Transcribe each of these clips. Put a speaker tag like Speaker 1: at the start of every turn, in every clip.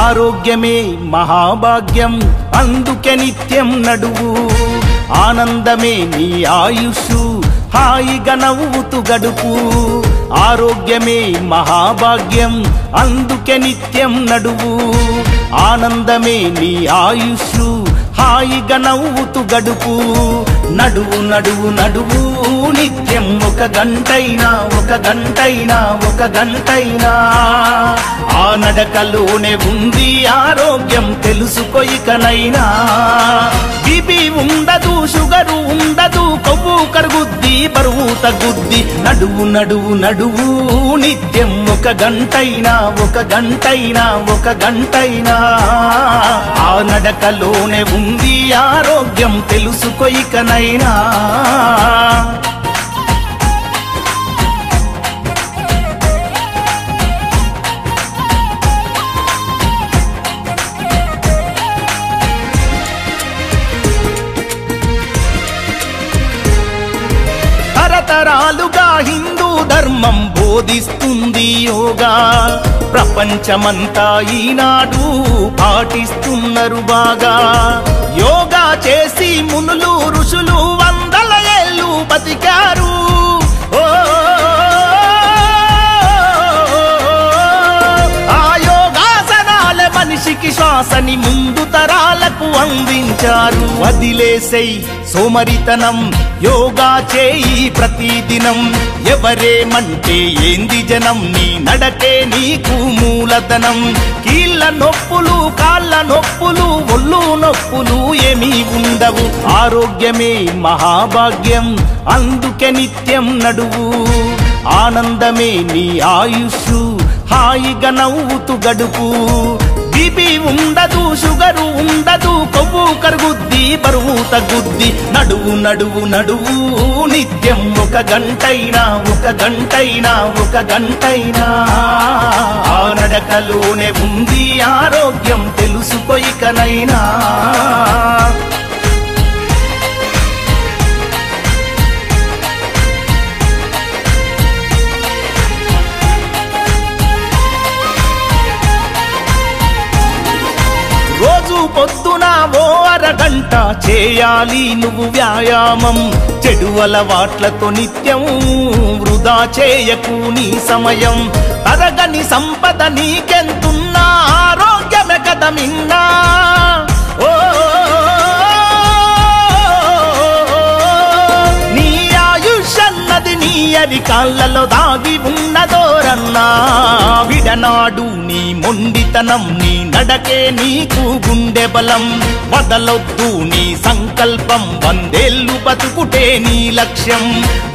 Speaker 1: ఆరోగ్యమే మహాభాగ్యం అందుకే నిత్యం నడువు ఆనందమే నీ ఆయుష్ హాయిగా నవ్వుతూ గడుపు ఆరోగ్యమే మహాభాగ్యం అందుకే నిత్యం నడువు ఆనందమే నీ ఆయుష్ హాయిగా నవ్వుతూ గడుపు నడువు నడువు నడువు నిత్యం ఒక గంటైనా ఆ నడకలోనే ఉంది ఆరోగ్యం తెలుసుకో ఇకనైనా బీపీ ఉండదు షుగరు ఉండదు కొవ్వు కరుగుద్ది బరువు తగ్గుద్ది నడువు నడువు నడువు నిత్యం ఒక గంటైనా ఆ నడకలోనే ఉంది ఆరోగ్యం తెలుసుకో ఇకనైనా తరతరాలుగా హిందూ ధర్మం బోధిస్తుంది యోగా ప్రపంచమంతా ఈనాడు పాటిస్తున్నారు బాగా యోగా చేసి మునులు ఋషులు వందల ఏళ్ళు బతికారు ఆ యోగాసనాల మనిషికి శ్వాసని ముందు తరాలకు అందించారు వదిలేసై సోమరితనం యోగా చేయి ప్రతిదినం ఎవరేమంటే ఏంది జనం నీ నడకే నీకు మూలధనం కీళ్ళ నొప్పులు కాళ్ళ నొప్పులు ఒళ్ళు నొప్పులు ఏమీ ఉండవు ఆరోగ్యమే మహాభాగ్యం అందుకే నిత్యం నడువు ఆనందమే నీ ఆయుష్ హాయిగా నవ్వుతూ గడుపు బీపీ ఉండదు షుగరు ఉండదు కొవ్వు కరుగుద్ది బరువు తగ్గుద్ది నడువు నడువు నడువు నిత్యం ఒక గంటైనా ఆ నడకలోనే ఉంది ఆరోగ్యం తెలుసుకో ఇకనైనా రోజు పొద్దున ఓ అరగంట చేయాలి నువ్వు వ్యాయామం చెడు అలవాట్లతో నిత్యం వృధా చేయకు నీ సమయం తరగని సంపద నీకెంతున్నా ఆరోగ్యమే కదా మిన్నా నీ ఆయుష్ అన్నది నీ అరికాళ్ళలో దాగి ఉన్నదోరన్నా విడనాడు నీ మొండితనం నీ నడకే నీకు గుండె బలం వదలొద్దు నీ సంకల్పం 100 ఏళ్ళు బతుకుటే నీ లక్ష్యం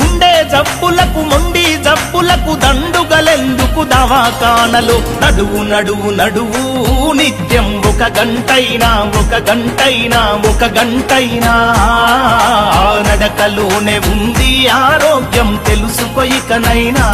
Speaker 1: గుండె జబ్బులకు మొండి జబ్బులకు దండుగలెందుకు దవాఖానలు నడువు నడువు నడువు నిత్యం ఒక గంటైనా ఆ నడకలోనే ఉంది ఆరోగ్యం తెలుసుకో ఇకనైనా